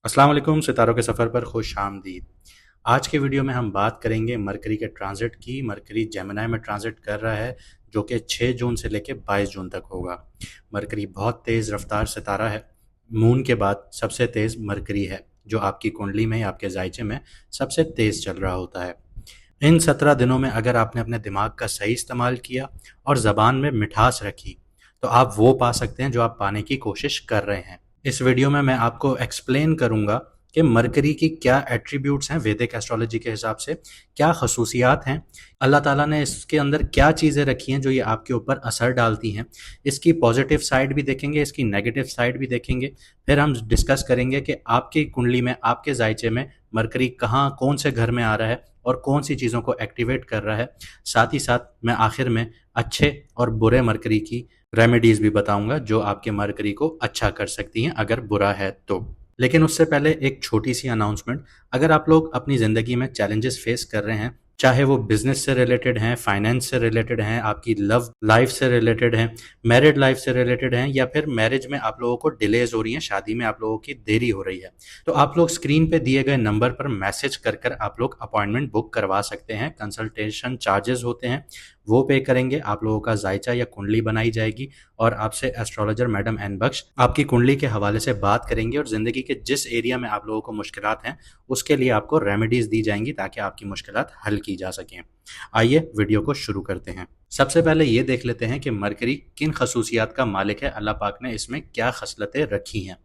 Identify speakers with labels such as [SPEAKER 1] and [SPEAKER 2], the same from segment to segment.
[SPEAKER 1] अस्सलाम वालेकुम, सितारों के सफ़र पर खुश आमदीद। आज के वीडियो में हम बात करेंगे मरकरी के ट्रांजिट की। मरकरी जेमिनी में ट्रांजिट कर रहा है, जो कि 6 जून से लेकर 22 जून तक होगा। मरकरी बहुत तेज़ रफ्तार सितारा है। मून के बाद सबसे तेज़ मरकरी है, जो आपकी कुंडली में या आपके जायचे में सबसे तेज़ चल रहा होता है। इन 17 दिनों में अगर आपने अपने दिमाग का सही इस्तेमाल किया और ज़बान में मिठास रखी, तो आप वो पा सकते हैं जो आप पाने की कोशिश कर रहे हैं। इस वीडियो में मैं आपको एक्सप्लेन करूंगा कि मरकरी की क्या एट्रीब्यूट्स हैं वैदिक एस्ट्रोलॉजी के हिसाब से, क्या खसूसियात हैं, अल्लाह ताला ने इसके अंदर क्या चीज़ें रखी हैं जो ये आपके ऊपर असर डालती हैं। इसकी पॉजिटिव साइड भी देखेंगे, इसकी नेगेटिव साइड भी देखेंगे। फिर हम डिस्कस करेंगे कि आपकी कुंडली में, आपके जायचे में मरकरी कहाँ, कौन से घर में आ रहा है और कौन सी चीज़ों को एक्टिवेट कर रहा है। साथ ही साथ मैं आखिर में अच्छे और बुरे मरकरी की रेमेडीज़ भी बताऊंगा जो आपके मरकरी को अच्छा कर सकती हैं अगर बुरा है तो। लेकिन उससे पहले एक छोटी सी अनाउंसमेंट। अगर आप लोग अपनी ज़िंदगी में चैलेंजेस फेस कर रहे हैं, चाहे वो बिजनेस से रिलेटेड हैं, फाइनेंस से रिलेटेड हैं, आपकी लव लाइफ से रिलेटेड हैं, मैरिड लाइफ से रिलेटेड हैं, या फिर मैरिज में आप लोगों को डिलेज हो रही हैं, शादी में आप लोगों की देरी हो रही है, तो आप लोग स्क्रीन पे दिए गए नंबर पर मैसेज कर कर आप लोग अपॉइंटमेंट बुक करवा सकते हैं। कंसल्टेशन चार्जेस होते हैं, वो पे करेंगे, आप लोगों का जायचा या कुंडली बनाई जाएगी और आपसे एस्ट्रोलॉजर मैडम एन बख्श आपकी कुंडली के हवाले से बात करेंगे और ज़िंदगी के जिस एरिया में आप लोगों को मुश्किलात हैं उसके लिए आपको रेमेडीज़ दी जाएंगी ताकि आपकी मुश्किलात हल की जा सकें। आइए वीडियो को शुरू करते हैं। सबसे पहले ये देख लेते हैं कि मरकरी किन खसूसियात का मालिक है, अल्लाह पाक ने इसमें क्या खसलतें रखी हैं।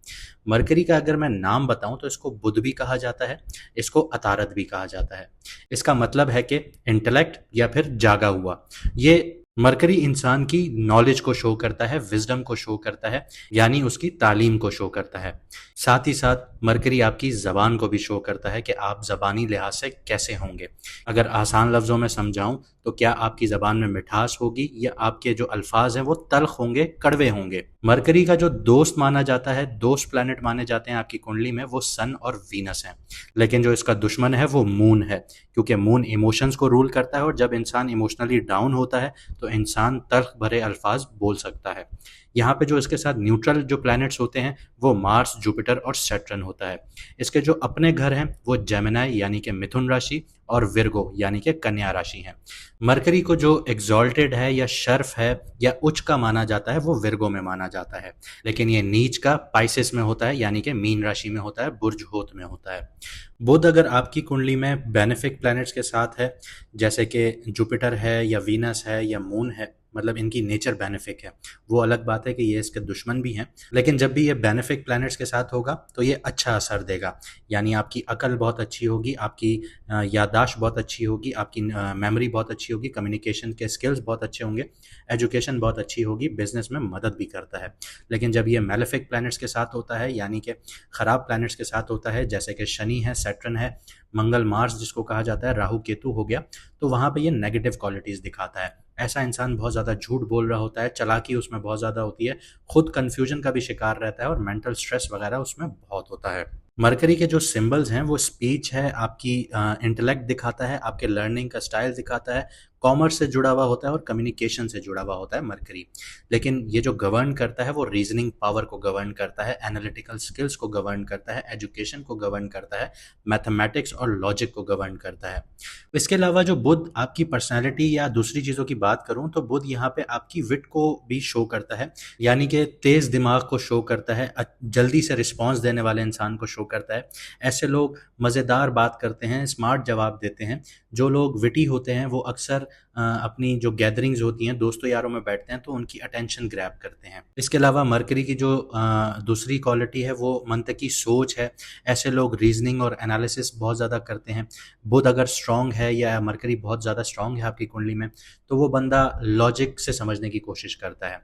[SPEAKER 1] मरकरी का अगर मैं नाम बताऊं तो इसको बुध भी कहा जाता है, इसको अतारत भी कहा जाता है। इसका मतलब है कि इंटेलेक्ट या फिर जागा हुआ। ये मरकरी इंसान की नॉलेज को शो करता है, विजडम को शो करता है, यानी उसकी तालीम को शो करता है। साथ ही साथ मरकरी आपकी ज़बान को भी शो करता है कि आप ज़बानी लिहाज से कैसे होंगे। अगर आसान लफ्ज़ों में समझाऊं तो क्या आपकी ज़बान में मिठास होगी या आपके जो अल्फाज हैं वो तल्ख होंगे, कड़वे होंगे। मरकरी का जो दोस्त माना जाता है, दोस्त प्लैनेट माने जाते हैं आपकी कुंडली में, वो सन और वीनस हैं। लेकिन जो इसका दुश्मन है वो मून है, क्योंकि मून इमोशंस को रूल करता है और जब इंसान इमोशनली डाउन होता है तो इंसान तल्ख भरे अल्फाज बोल सकता है। यहाँ पे जो इसके साथ न्यूट्रल जो प्लैनेट्स होते हैं वो मार्स, जुपिटर और सैटर्न होता है। इसके जो अपने घर हैं वो जेमिनी यानी कि मिथुन राशि और विर्गो यानी कि कन्या राशि हैं। मरकरी को जो एग्जॉल्टेड है या शर्फ है या उच्च का माना जाता है वो विर्गो में माना जाता है, लेकिन ये नीच का पाइसेस में होता है यानी कि मीन राशि में होता है, बुर्ज होत में होता है। बुध अगर आपकी कुंडली में बेनिफिक प्लैनेट्स के साथ है, जैसे कि जुपिटर है या वीनस है या मून है, मतलब इनकी नेचर बेनिफिक है, वो अलग बात है कि ये इसके दुश्मन भी हैं। लेकिन जब भी ये बेनिफिक प्लैनेट्स के साथ होगा तो ये अच्छा असर देगा, यानी आपकी अकल बहुत अच्छी होगी, आपकी याददाश्त बहुत अच्छी होगी, आपकी मेमोरी बहुत अच्छी होगी, कम्युनिकेशन के स्किल्स बहुत अच्छे होंगे, एजुकेशन बहुत अच्छी होगी, बिजनेस में मदद भी करता है। लेकिन जब ये मेलेफिक प्लैनेट्स के साथ होता है, यानी कि ख़राब प्लैनेट्स के साथ होता है, जैसे कि शनि है, सैटर्न है, मंगल मार्स जिसको कहा जाता है, राहु केतु हो गया, तो वहाँ पे ये नेगेटिव क्वालिटीज़ दिखाता है। ऐसा इंसान बहुत ज़्यादा झूठ बोल रहा होता है, चालाकी उसमें बहुत ज़्यादा होती है, खुद कन्फ्यूजन का भी शिकार रहता है और मेंटल स्ट्रेस वगैरह उसमें बहुत होता है। मरकरी के जो सिंबल्स हैं वो स्पीच है, आपकी इंटेलेक्ट दिखाता है, आपके लर्निंग का स्टाइल दिखाता है, कॉमर्स से जुड़ा हुआ होता है और कम्युनिकेशन से जुड़ा हुआ होता है मरकरी। लेकिन ये जो गवर्न करता है वो रीजनिंग पावर को गवर्न करता है, एनालिटिकल स्किल्स को गवर्न करता है, एजुकेशन को गवर्न करता है, मैथमेटिक्स और लॉजिक को गवर्न करता है। इसके अलावा जो बुध आपकी पर्सनैलिटी या दूसरी चीज़ों की बात करूँ तो बुध यहाँ पे आपकी विट को भी शो करता है, यानी कि तेज़ दिमाग को शो करता है, जल्दी से रिस्पॉन्स देने वाले इंसान को शो करता है। ऐसे लोग मज़ेदार बात करते हैं, स्मार्ट जवाब देते हैं। जो लोग विटी होते हैं वो अक्सर अपनी जो गैदरिंग्स होती हैं, दोस्तों यारों में बैठते हैं तो उनकी अटेंशन ग्रैब करते हैं। इसके अलावा मरकरी की जो दूसरी क्वालिटी है वो मंतकी सोच है। ऐसे लोग रीजनिंग और एनालिसिस बहुत ज़्यादा करते हैं। बुध अगर स्ट्रांग है या मरकरी बहुत ज़्यादा स्ट्रांग है आपकी कुंडली में, तो वो बंदा लॉजिक से समझने की कोशिश करता है।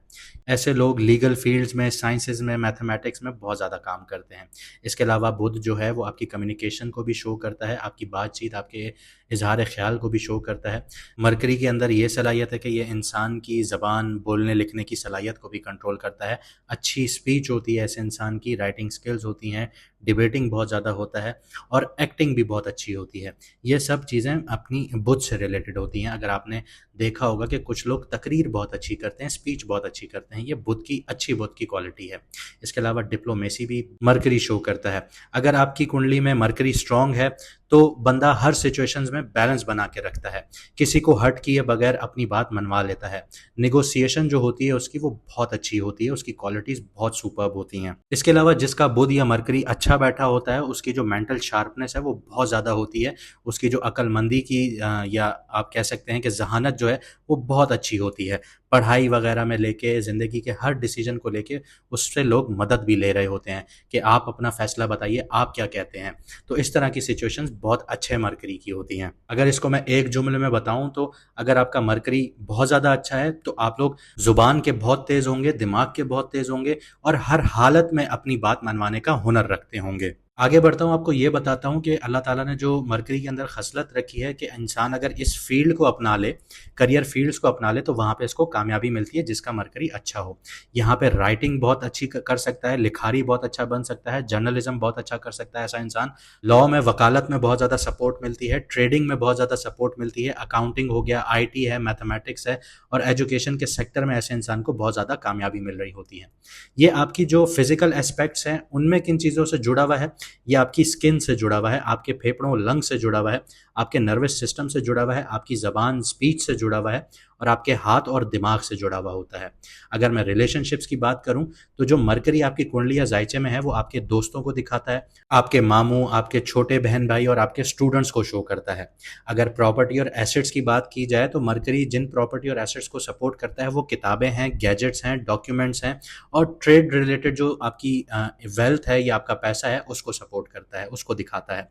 [SPEAKER 1] ऐसे लोग लीगल फील्ड्स में, साइंसेज में, मैथमेटिक्स में बहुत ज़्यादा काम करते हैं। इसके अलावा बुध जो है वो आपकी कम्युनिकेशन को भी शो करता है, आपकी बातचीत, आपके इजहार ख्याल को भी शो करता है। मरकरी के अंदर ये सलाहियत है कि ये इंसान की ज़बान, बोलने लिखने की सलाहियत को भी कंट्रोल करता है। अच्छी स्पीच होती है ऐसे इंसान की, राइटिंग स्किल्स होती हैं, डिबेटिंग बहुत ज़्यादा होता है और एक्टिंग भी बहुत अच्छी होती है। ये सब चीज़ें अपनी बुद्ध से रिलेटेड होती हैं। अगर आपने देखा होगा कि कुछ लोग तकरीर बहुत अच्छी करते हैं, स्पीच बहुत अच्छी करते हैं, ये बुद्ध की क्वालिटी है। इसके अलावा डिप्लोमेसी भी मरकरी शो करता है। अगर आपकी कुंडली में मरकरी स्ट्रांग है तो बंदा हर सिचुएशंस में बैलेंस बना के रखता है, किसी को हर्ट किए बगैर अपनी बात मनवा लेता है। निगोसिएशन जो होती है उसकी वो बहुत अच्छी होती है, उसकी क्वालिटीज बहुत सुपर्ब होती हैं। इसके अलावा जिसका बुध या मरकरी अच्छा बैठा होता है उसकी जो मेंटल शार्पनेस है वो बहुत ज़्यादा होती है, उसकी जो अक्लमंदी की या आप कह सकते हैं कि जहानत जो है वो बहुत अच्छी होती है। पढ़ाई वगैरह में लेके ज़िंदगी के हर डिसीजन को लेके उससे लोग मदद भी ले रहे होते हैं कि आप अपना फैसला बताइए, आप क्या कहते हैं। तो इस तरह की सिचुएशंस बहुत अच्छे मरकरी की होती हैं। अगर इसको मैं एक जुमले में बताऊं तो अगर आपका मरकरी बहुत ज़्यादा अच्छा है तो आप लोग ज़ुबान के बहुत तेज़ होंगे, दिमाग के बहुत तेज़ होंगे और हर हालत में अपनी बात मनवाने का हुनर रखते होंगे। आगे बढ़ता हूँ, आपको ये बताता हूँ कि अल्लाह ताला ने जो मरकरी के अंदर खसलत रखी है कि इंसान अगर इस फील्ड को अपना ले, करियर फील्ड्स को अपना ले, तो वहाँ पे इसको कामयाबी मिलती है जिसका मरकरी अच्छा हो। यहाँ पे राइटिंग बहुत अच्छी कर सकता है, लिखारी बहुत अच्छा बन सकता है, जर्नलिज्म बहुत अच्छा कर सकता है ऐसा इंसान। लॉ में, वकालत में बहुत ज़्यादा सपोर्ट मिलती है, ट्रेडिंग में बहुत ज़्यादा सपोर्ट मिलती है, अकाउंटिंग हो गया, IT है, मैथमेटिक्स है और एजुकेशन के सेक्टर में ऐसे इंसान को बहुत ज़्यादा कामयाबी मिल रही होती है। ये आपकी जो फिजिकल एस्पेक्ट्स हैं उनमें किन चीज़ों से जुड़ा हुआ है, ये आपकी स्किन से जुड़ा हुआ है, आपके फेफड़ों लंग से जुड़ा हुआ है, आपके नर्वस सिस्टम से जुड़ा हुआ है, आपकी ज़बान स्पीच से जुड़ा हुआ है और आपके हाथ और दिमाग से जुड़ा हुआ होता है। अगर मैं रिलेशनशिप्स की बात करूं तो जो मरकरी आपकी कुंडली या जायचे में है वो आपके दोस्तों को दिखाता है, आपके मामू, आपके छोटे बहन भाई और आपके स्टूडेंट्स को शो करता है। अगर प्रॉपर्टी और एसेट्स की बात की जाए तो मरकरी जिन प्रॉपर्टी और एसेट्स को सपोर्ट करता है वो किताबें हैं, गैजेट्स हैं, डॉक्यूमेंट्स हैं और ट्रेड रिलेटेड जो आपकी वेल्थ है या आपका पैसा है उसको सपोर्ट करता है, उसको दिखाता है।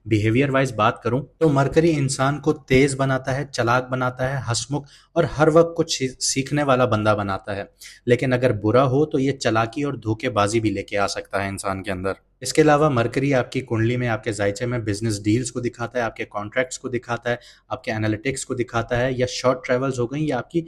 [SPEAKER 1] बिहेवियर वाइज बात करूं तो मरकरी इंसान को तेज बनाता है, चालाक बनाता है, हंसमुख और हर वक्त कुछ सीखने वाला बंदा बनाता है। लेकिन अगर बुरा हो तो ये चालाकी और धोखेबाजी भी लेके आ सकता है इंसान के अंदर। इसके अलावा मरकरी आपकी कुंडली में, आपके जायचे में बिजनेस डील्स को दिखाता है, आपके कॉन्ट्रैक्ट्स को दिखाता है, आपके एनालिटिक्स को दिखाता है, या शॉर्ट ट्रेवल्स हो गई या आपकी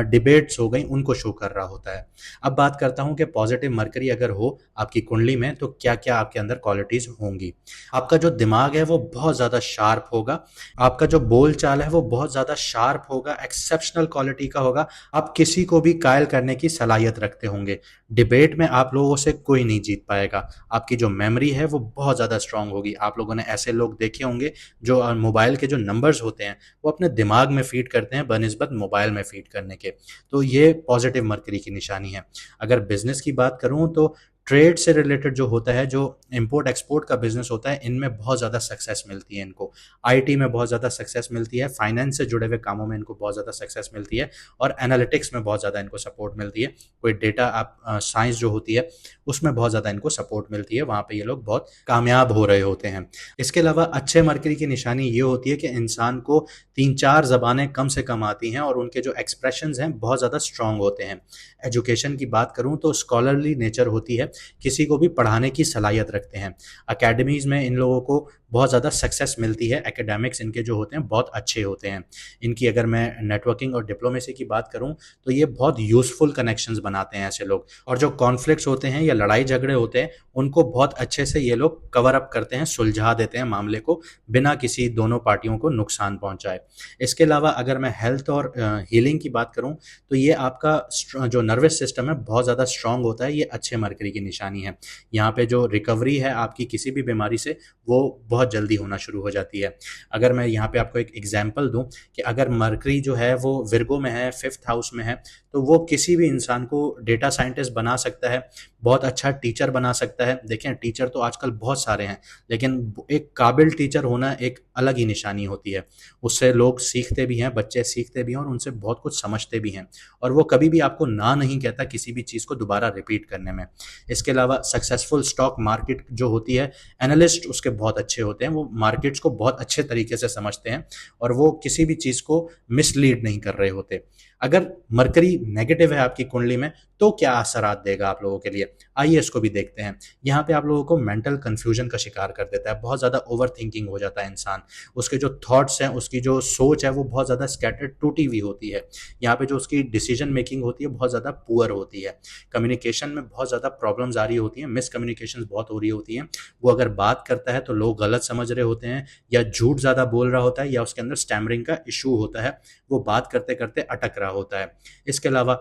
[SPEAKER 1] डिबेट्स हो गई उनको शो कर रहा होता है। अब बात करता हूं कि पॉजिटिव मरकरी अगर हो आपकी कुंडली में तो क्या क्या आपके अंदर क्वालिटीज होंगी। आपका जो दिमाग है वो बहुत ज़्यादा शार्प होगा, आपका जो बोल चाल है वो बहुत ज़्यादा शार्प होगा, एक्सेप्शनल क्वालिटी का होगा, आप किसी को भी कायल करने की सलाहियत रखते होंगे। डिबेट में आप लोगों से कोई नहीं जीत पाएगा। आपकी जो मेमोरी है वो बहुत ज़्यादा स्ट्रांग होगी। आप लोगों ने ऐसे लोग देखे होंगे जो मोबाइल के जो नंबर्स होते हैं वो अपने दिमाग में फीड करते हैं बनिस्बत मोबाइल में फीड करने के। तो ये पॉजिटिव मरकरी की निशानी है। अगर बिजनेस की बात करूं तो ट्रेड से रिलेटेड जो होता है, जो इंपोर्ट एक्सपोर्ट का बिजनेस होता है, इनमें बहुत ज़्यादा सक्सेस मिलती है इनको। IT में बहुत ज़्यादा सक्सेस मिलती है, फाइनेंस से जुड़े हुए कामों में इनको बहुत ज़्यादा सक्सेस मिलती है और एनालिटिक्स में बहुत ज़्यादा इनको सपोर्ट मिलती है। कोई डेटा आप साइंस जो होती है उसमें बहुत ज़्यादा इनको सपोर्ट मिलती है, वहाँ पे ये लोग बहुत कामयाब हो रहे होते हैं। इसके अलावा अच्छे मरकरी की निशानी ये होती है कि इंसान को 3-4 ज़बानें कम से कम आती हैं और उनके जो एक्सप्रेशंस हैं बहुत ज़्यादा स्ट्रांग होते हैं। एजुकेशन की बात करूँ तो स्कॉलरली नेचर होती है, किसी को भी पढ़ाने की सलाहियत रखते हैं। अकेडमीज़ में इन लोगों को बहुत ज़्यादा सक्सेस मिलती है, एकेडमिक्स इनके जो होते हैं बहुत अच्छे होते हैं। इनकी अगर मैं नेटवर्किंग और डिप्लोमेसी की बात करूं तो ये बहुत यूज़फुल कनेक्शंस बनाते हैं ऐसे लोग, और जो कॉन्फ्लिक्ट्स होते हैं या लड़ाई झगड़े होते हैं उनको बहुत अच्छे से ये लोग कवर अप करते हैं, सुलझा देते हैं मामले को बिना किसी दोनों पार्टियों को नुकसान पहुंचाए। इसके अलावा अगर मैं हेल्थ और हीलिंग की बात करूं तो ये आपका जो नर्वस सिस्टम है बहुत ज़्यादा स्ट्रांग होता है, ये अच्छे मरकरी की निशानी है। यहाँ पे जो रिकवरी है आपकी किसी भी बीमारी से वो बहुत जल्दी होना शुरू हो जाती है। अगर मैं यहाँ पे आपको एक एग्जांपल दूं कि अगर मरकरी जो है वो विर्गो में है, 5th हाउस में है, तो वो किसी भी इंसान को डेटा साइंटिस्ट बना सकता है, बहुत अच्छा टीचर बना सकता है। देखें, टीचर तो आजकल बहुत सारे हैं लेकिन एक काबिल टीचर होना एक अलग ही निशानी होती है। उससे लोग सीखते भी हैं, बच्चे सीखते भी हैं और उनसे बहुत कुछ समझते भी हैं, और वो कभी भी आपको ना नहीं कहता किसी भी चीज़ को दोबारा रिपीट करने में। इसके अलावा सक्सेसफुल स्टॉक मार्केट जो होती है, एनालिस्ट उसके बहुत अच्छे होते हैं, वो मार्केट्स को बहुत अच्छे तरीके से समझते हैं और वो किसी भी चीज़ को मिसलीड नहीं कर रहे होते। अगर मरकरी नेगेटिव है आपकी कुंडली में तो क्या असरात देगा आप लोगों के लिए, आइए इसको भी देखते हैं। यहाँ पे आप लोगों को मेंटल कंफ्यूजन का शिकार कर देता है, बहुत ज़्यादा ओवर थिंकिंग हो जाता है इंसान, उसके जो थॉट्स हैं, उसकी जो सोच है वो बहुत ज़्यादा स्कैटर्ड टूटी हुई होती है। यहाँ पे जो उसकी डिसीजन मेकिंग होती है बहुत ज़्यादा पुअर होती है, कम्युनिकेशन में बहुत ज़्यादा प्रॉब्लम्स आ रही होती हैं, मिसकम्युनिकेशन बहुत हो रही होती हैं। वो अगर बात करता है तो लोग गलत समझ रहे होते हैं, या झूठ ज़्यादा बोल रहा होता है, या उसके अंदर स्टैमरिंग का इशू होता है, वो बात करते करते अटक रहा होता है। इसके अलावा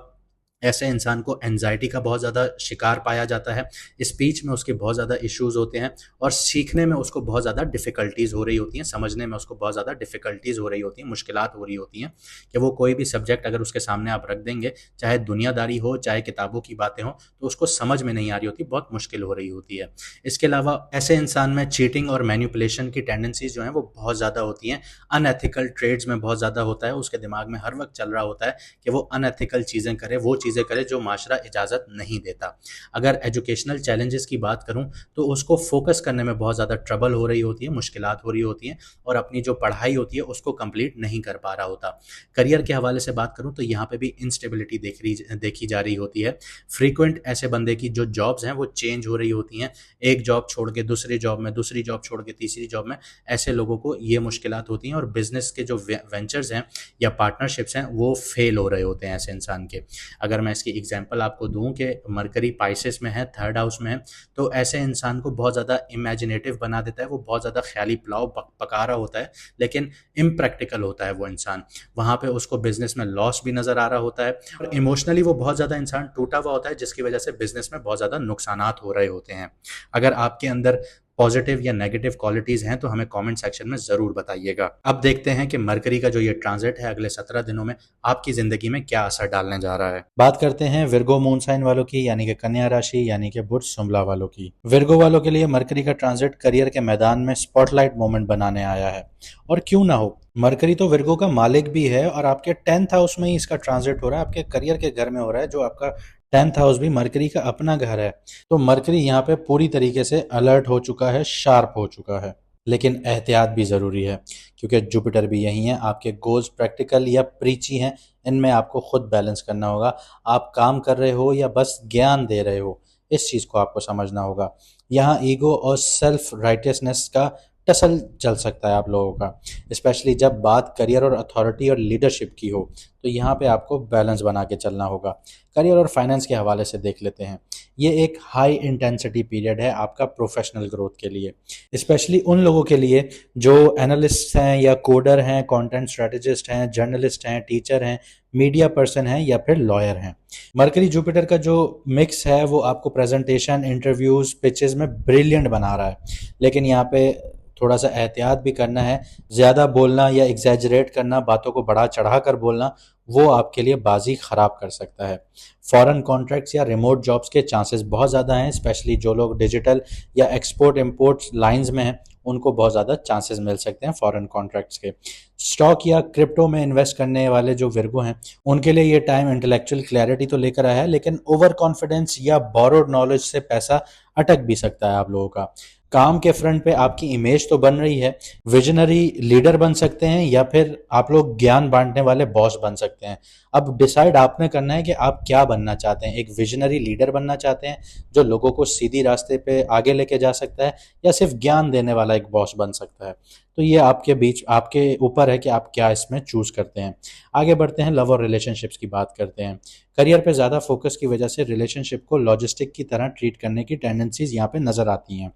[SPEAKER 1] ऐसे इंसान को एंजाइटी का बहुत ज़्यादा शिकार पाया जाता है, स्पीच में उसके बहुत ज़्यादा इश्यूज़ होते हैं, और सीखने में उसको बहुत ज़्यादा डिफ़िकल्टीज़ हो रही होती हैं, समझने में उसको बहुत ज़्यादा डिफ़िकल्टीज़ हो रही होती हैं, मुश्किलात हो रही होती हैं कि वो कोई भी सब्जेक्ट अगर उसके सामने आप रख देंगे, चाहे दुनियादारी हो, चाहे किताबों की बातें हों, तो उसको समझ में नहीं आ रही होती, बहुत मुश्किल हो रही होती है। इसके अलावा ऐसे इंसान में चीटिंग और मैनिपुलेशन की टेंडेंसीज़ जो हैं वो बहुत ज़्यादा होती हैं, अनएथिकल ट्रेड्स में बहुत ज़्यादा होता है, उसके दिमाग में हर वक्त चल रहा होता है कि वो अनएथिकल चीज़ें करे, वो चीज़ें करे जो माशरा इजाज़त नहीं देता। अगर एजुकेशनल चैलेंजेस की बात करूं तो उसको फोकस करने में बहुत ज़्यादा ट्रबल हो रही होती है, मुश्किलात हो रही होती हैं, और अपनी जो पढ़ाई होती है उसको कंप्लीट नहीं कर पा रहा होता। करियर के हवाले से बात करूं तो यहाँ पे भी इंस्टेबिलिटी देखी जा रही होती है। फ्रीक्वेंट ऐसे बंदे की जो जॉब्स हैं वो चेंज हो रही होती हैं, एक जॉब छोड़ के दूसरी जॉब में, दूसरी जॉब छोड़ के तीसरी जॉब में, ऐसे लोगों को ये मुश्किलात होती हैं, और बिजनेस के जो वेंचर्स हैं या पार्टनरशिप्स हैं वो फेल हो रहे होते हैं ऐसे इंसान के। अगर मैं इसकी एग्जांपल आपको दूं कि मरकरी पाइसेस में है, थर्ड हाउस में है, तो ऐसे इंसान को बहुत ज़्यादा इमेजिनेटिव बना देता है, वो बहुत ज़्यादा ख्याली पुलाव पका रहा होता है, लेकिन इम्प्रैक्टिकल होता है वो इंसान। वहाँ पे उसको बिजनेस में लॉस भी नज़र आ रहा होता है, और इमोशनली वो बहुत ज़्यादा इंसान टूटा हुआ होता है, जिसकी वजह से बिजनेस में बहुत ज़्यादा नुकसानात हो रहे होते हैं। अगर आपके अंदर पॉजिटिव या नेगेटिव क्वालिटीज हैं तो हमें कमेंट सेक्शन में जरूर बताइएगा। अब देखते हैं कि मरकरी का जो ये ट्रांजिट है अगले 17 दिनों में आपकी जिंदगी में क्या असर डालने जा रहा है। बात करते हैं विर्गो मून साइन वालों की, यानी कि कन्या राशि, यानी कि बुध शुम्ला वालों की। विर्गो वालों के लिए मरकरी का ट्रांजिट करियर के मैदान में स्पॉटलाइट मोमेंट बनाने आया है, और क्यों ना हो। मरकरी तो विर्गो का मालिक भी है, और आपके 10th हाउस में ही इसका ट्रांजिट हो रहा है, आपके करियर के घर में हो रहा है, जो आपका 10th हाउस भी मरकरी का अपना घर है। तो मरकरी यहाँ पे पूरी तरीके से अलर्ट हो चुका है, शार्प हो चुका है, लेकिन एहतियात भी ज़रूरी है, क्योंकि जुपिटर भी यही है। आपके गोल्स प्रैक्टिकल या प्रीची हैं, इनमें आपको खुद बैलेंस करना होगा। आप काम कर रहे हो या बस ज्ञान दे रहे हो, इस चीज़ को आपको समझना होगा। यहाँ ईगो और सेल्फ राइटियसनेस का टसल चल सकता है आप लोगों का, स्पेशली जब बात करियर और अथॉरिटी और लीडरशिप की हो, तो यहाँ पे आपको बैलेंस बना के चलना होगा। करियर और फाइनेंस के हवाले से देख लेते हैं। ये एक हाई इंटेंसिटी पीरियड है आपका प्रोफेशनल ग्रोथ के लिए, स्पेशली उन लोगों के लिए जो एनालिस्ट हैं या कोडर हैं, कंटेंट स्ट्रेटेजिस्ट हैं, जर्नलिस्ट हैं, टीचर हैं, मीडिया पर्सन हैं, या फिर लॉयर हैं। मरकरी जुपिटर का जो मिक्स है वो आपको प्रेजेंटेशन, इंटरव्यूज, पिचेस में ब्रिलियंट बना रहा है, लेकिन यहाँ पे थोड़ा सा एहतियात भी करना है। ज़्यादा बोलना या एग्जैजरेट करना, बातों को बढ़ा चढ़ा कर बोलना, वो आपके लिए बाजी ख़राब कर सकता है। फॉरेन कॉन्ट्रैक्ट्स या रिमोट जॉब्स के चांसेस बहुत ज़्यादा हैं, स्पेशली जो लोग डिजिटल या एक्सपोर्ट इंपोर्ट लाइंस में हैं, उनको बहुत ज़्यादा चांसेस मिल सकते हैं फॉरेन कॉन्ट्रैक्ट्स के। स्टॉक या क्रिप्टो में इन्वेस्ट करने वाले जो विर्गो हैं, उनके लिए ये टाइम इंटेलेक्चुअल क्लैरिटी तो लेकर आया है, लेकिन ओवर कॉन्फिडेंस या बोरोड नॉलेज से पैसा अटक भी सकता है आप लोगों का। काम के फ्रंट पे आपकी इमेज तो बन रही है, विजनरी लीडर बन सकते हैं, या फिर आप लोग ज्ञान बांटने वाले बॉस बन सकते हैं। अब डिसाइड आपने करना है कि आप क्या बनना चाहते हैं। एक विजनरी लीडर बनना चाहते हैं जो लोगों को सीधी रास्ते पे आगे लेके जा सकता है, या सिर्फ ज्ञान देने वाला एक बॉस बन सकता है। तो ये आपके बीच, आपके ऊपर है कि आप क्या इसमें चूज करते हैं। आगे बढ़ते हैं, लव और रिलेशनशिप्स की बात करते हैं। करियर पे ज़्यादा फोकस की वजह से रिलेशनशिप को लॉजिस्टिक की तरह ट्रीट करने की टेंडेंसीज यहाँ पे नजर आती हैं।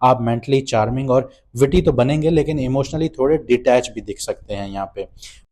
[SPEAKER 1] आप मेंटली चार्मिंग और विटी तो बनेंगे, लेकिन इमोशनली थोड़े डिटैच भी दिख सकते हैं यहाँ पे।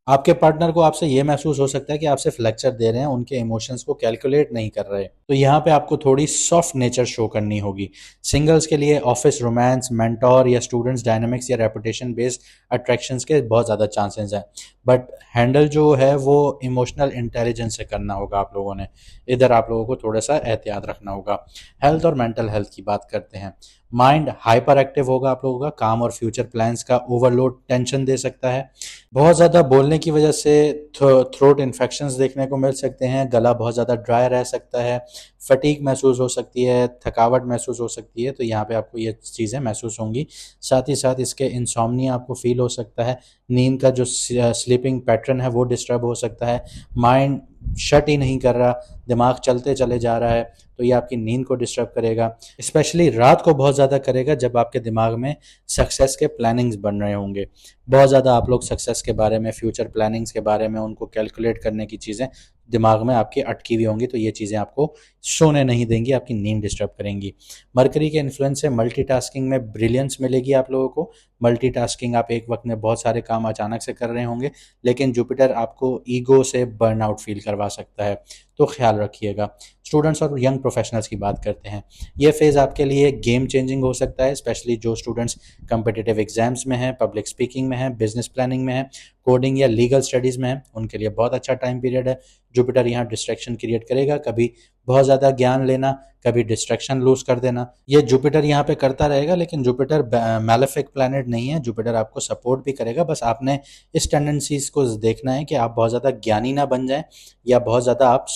[SPEAKER 1] आपके पार्टनर को आपसे ये महसूस हो सकता है कि आप सिर्फ लेक्चर दे रहे हैं, उनके इमोशंस को कैलकुलेट नहीं कर रहे। तो यहाँ पे आपको थोड़ी सॉफ्ट नेचर शो करनी होगी। सिंगल्स के लिए ऑफिस रोमांस, मेंटोर या स्टूडेंट्स डायनामिक्स या रेपुटेशन बेस्ड अट्रैक्शंस के बहुत ज़्यादा चांसेस हैं, बट हैंडल जो है वो इमोशनल इंटेलिजेंस से करना होगा आप लोगों ने। इधर आप लोगों को थोड़ा सा एहतियात रखना होगा। हेल्थ और मेंटल हेल्थ की बात करते हैं। माइंड हाइपर एक्टिव होगा आप लोगों का, काम और फ्यूचर प्लान्स का ओवरलोड टेंशन दे सकता है। बहुत ज़्यादा बोलने की वजह से थ्रोट इन्फेक्शंस देखने को मिल सकते हैं, गला बहुत ज़्यादा ड्राई रह सकता है, फटीग महसूस हो सकती है, थकावट महसूस हो सकती है, तो यहाँ पे आपको ये चीज़ें महसूस होंगी। साथ ही साथ इसके इंसोम्निया आपको फील हो सकता है, नींद का जो स्लीपिंग पैटर्न है वो डिस्टर्ब हो सकता है, माइंड शट ही नहीं कर रहा, दिमाग चलते चले जा रहा है, तो ये आपकी नींद को डिस्टर्ब करेगा। स्पेशली रात को बहुत ज़्यादा करेगा जब आपके दिमाग में सक्सेस के प्लानिंग्स बन रहे होंगे। बहुत ज़्यादा आप लोग सक्सेस के बारे में, फ्यूचर प्लानिंग्स के बारे में, उनको कैलकुलेट करने की चीज़ें दिमाग में आपकी अटकी हुई होंगी, तो ये चीज़ें आपको सोने नहीं देंगी, आपकी नींद डिस्टर्ब करेंगी। मरकरी के इन्फ्लुएंस से मल्टीटास्किंग में ब्रिलियंस मिलेगी आप लोगों को। मल्टीटास्किंग, आप एक वक्त में बहुत सारे काम अचानक से कर रहे होंगे, लेकिन जुपिटर आपको ईगो से बर्नआउट फील करवा सकता है, तो ख्याल रखिएगा। स्टूडेंट्स और यंग प्रोफेशनल्स की बात करते हैं। ये फेज़ आपके लिए गेम चेंजिंग हो सकता है, स्पेशली जो स्टूडेंट्स कम्पिटिटिव एग्जाम्स में हैं, पब्लिक स्पीकिंग में हैं, बिजनेस प्लानिंग में हैं, कोडिंग या लीगल स्टडीज़ में हैं, उनके लिए बहुत अच्छा टाइम पीरियड है। जुपिटर यहाँ डिस्ट्रैक्शन क्रिएट करेगा, कभी बहुत ज़्यादा ज्ञान लेना, कभी डिस्ट्रैक्शन लूज कर देना, ये जुपिटर यहाँ पे करता रहेगा। लेकिन जुपिटर मैलेफिक प्लैनेट नहीं है, जुपिटर आपको सपोर्ट भी करेगा। बस आपने इस टेंडेंसीज को देखना है कि आप बहुत ज़्यादा ज्ञानी ना बन जाएं, या बहुत ज़्यादा आप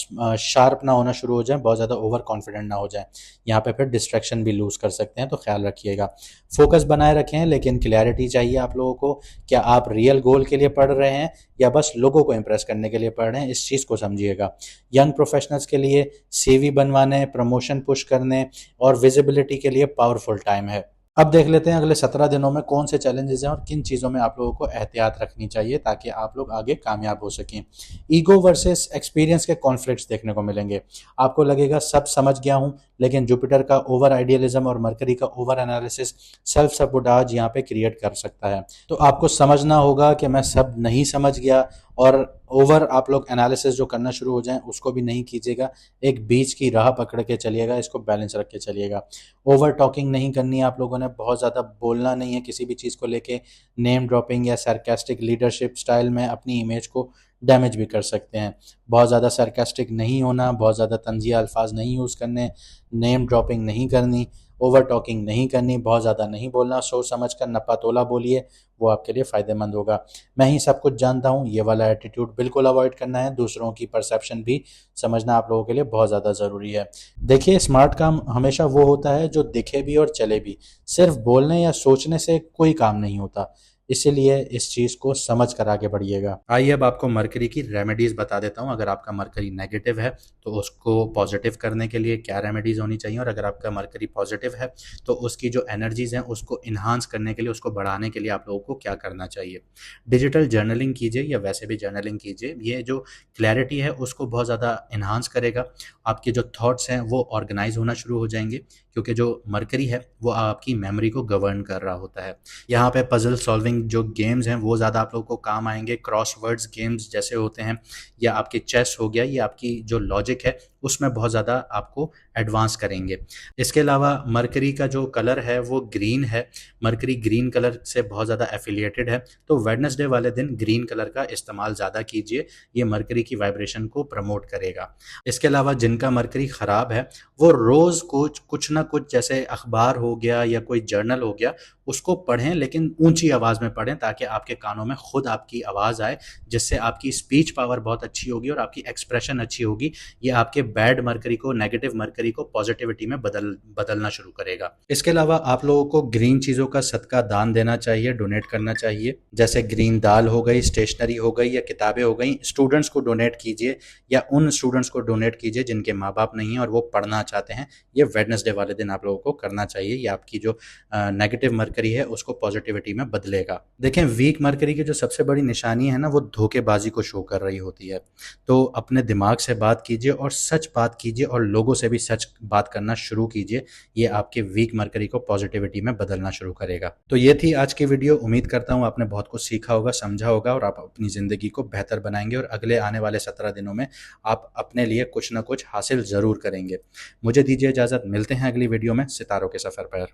[SPEAKER 1] शार्प ना होना शुरू हो जाएं, बहुत ज़्यादा ओवर कॉन्फिडेंट ना हो जाएं। यहाँ पे फिर डिस्ट्रैक्शन भी लूज कर सकते हैं, तो ख्याल रखिएगा। फोकस बनाए रखें, लेकिन क्लैरिटी चाहिए आप लोगों को। क्या आप रियल गोल के लिए पढ़ रहे हैं या बस लोगों को इम्प्रेस करने के लिए पढ़ रहे हैं, इस चीज़ को समझिएगा। यंग प्रोफेशनल्स के लिए सीवी बनवाने, प्रमोशन पुश करने और विजिबिलिटी के लिए पावरफुल टाइम है। अब देख लेते हैं अगले 17 दिनों में कौन से चैलेंजेस हैं और किन चीज़ों में आप लोगों को एहतियात रखनी चाहिए ताकि आप लोग आगे कामयाब हो सकें। ईगो वर्सेस एक्सपीरियंस के कॉन्फ्लिक्ट्स देखने को मिलेंगे। आपको लगेगा सब समझ गया हूं, लेकिन जुपिटर का ओवर आइडियलिज्म और मरकरी का ओवर एनालिसिस सेल्फ सबोटाज यहाँ पे क्रिएट कर सकता है। तो आपको समझना होगा कि मैं सब नहीं समझ गया, और ओवर आप लोग एनालिसिस जो करना शुरू हो जाएं उसको भी नहीं कीजिएगा। एक बीच की राह पकड़ के चलिएगा, इसको बैलेंस रख के चलिएगा। ओवर टॉकिंग नहीं करनी है आप लोगों ने, बहुत ज़्यादा बोलना नहीं है किसी भी चीज़ को लेके। नेम ड्रॉपिंग या सरकास्टिक लीडरशिप स्टाइल में अपनी इमेज को डैमेज भी कर सकते हैं। बहुत ज़्यादा सरकास्टिक नहीं होना, बहुत ज़्यादा तंजिया अल्फाज नहीं यूज़ करने, नेम ड्रॉपिंग नहीं करनी, ओवर टॉकिंग नहीं करनी, बहुत ज़्यादा नहीं बोलना, सोच समझ कर नपा तोला बोलिए, वो आपके लिए फ़ायदेमंद होगा। मैं ही सब कुछ जानता हूँ, ये वाला एटीट्यूड बिल्कुल अवॉइड करना है। दूसरों की परसेप्शन भी समझना आप लोगों के लिए बहुत ज़्यादा ज़रूरी है। देखिए, स्मार्ट काम हमेशा वो होता है जो दिखे भी और चले भी। सिर्फ बोलने या सोचने से कोई काम नहीं होता, इसीलिए इस चीज़ को समझ कर आगे बढ़िएगा। आइए अब आपको मरकरी की रेमेडीज़ बता देता हूँ। अगर आपका मरकरी नेगेटिव है तो उसको पॉजिटिव करने के लिए क्या रेमेडीज़ होनी चाहिए, और अगर आपका मरकरी पॉजिटिव है तो उसकी जो एनर्जीज़ हैं उसको इन्हांस करने के लिए, उसको बढ़ाने के लिए आप लोगों को क्या करना चाहिए। डिजिटल जर्नलिंग कीजिए या वैसे भी जर्नलिंग कीजिए, ये जो क्लैरिटी है उसको बहुत ज़्यादा इन्हांस करेगा। आपके जो थॉट्स हैं वो ऑर्गेनाइज होना शुरू हो जाएंगे, क्योंकि जो मरकरी है वो आपकी मेमोरी को गवर्न कर रहा होता है। यहाँ पे पजल सॉल्विंग जो गेम्स हैं वो ज़्यादा आप लोगों को काम आएंगे। क्रॉसवर्ड्स गेम्स जैसे होते हैं, या आपकी चेस हो गया, ये आपकी जो लॉजिक है उसमें बहुत ज़्यादा आपको एडवांस करेंगे। इसके अलावा मरकरी का जो कलर है वो ग्रीन है, मरकरी ग्रीन कलर से बहुत ज़्यादा एफिलिएटेड है, तो वेडनेसडे वाले दिन ग्रीन कलर का इस्तेमाल ज़्यादा कीजिए, ये मरकरी की वाइब्रेशन को प्रमोट करेगा। इसके अलावा जिनका मरकरी ख़राब है वो रोज़ कुछ ना कुछ, जैसे अखबार हो गया या कोई जर्नल हो गया, उसको पढ़ें, लेकिन ऊंची आवाज़ में पढ़ें ताकि आपके कानों में खुद आपकी आवाज़ आए, जिससे आपकी स्पीच पावर बहुत अच्छी होगी और आपकी एक्सप्रेशन अच्छी होगी। ये आपके बैड मरकरी को, नेगेटिव मरकरी को पॉजिटिविटी में बदलना शुरू करेगा। इसके अलावा आप लोगों को ग्रीन चीज़ों का सदका दान देना चाहिए, डोनेट करना चाहिए, जैसे ग्रीन दाल हो गई, स्टेशनरी हो गई या किताबें हो गई। स्टूडेंट्स को डोनेट कीजिए, या उन स्टूडेंट्स को डोनेट कीजिए जिनके माँ बाप नहीं हैं और वो पढ़ना चाहते हैं। ये वेडनेसडे वाले दिन आप लोगों को करना चाहिए, ये आपकी जो नेगेटिव मरकरी है उसको पॉजिटिविटी में बदलेगा। देखें, वीक मरकरी की जो सबसे बड़ी निशानी है ना, वो धोखेबाजी को शो कर रही होती है। तो अपने दिमाग से बात कीजिए और सच बात कीजिए, और लोगों से भी सच बात करना शुरू कीजिए। ये आपके वीक मरकरी को पॉजिटिविटी में बदलना शुरू करेगा। तो ये थी आज की वीडियो। उम्मीद करता हूँ आपने बहुत कुछ सीखा होगा, समझा होगा, और आप अपनी ज़िंदगी को बेहतर बनाएंगे, और अगले आने वाले 17 दिनों में आप अपने लिए कुछ ना कुछ हासिल ज़रूर करेंगे। मुझे दीजिए इजाज़त, मिलते हैं अगली वीडियो में सितारों के सफ़र पर।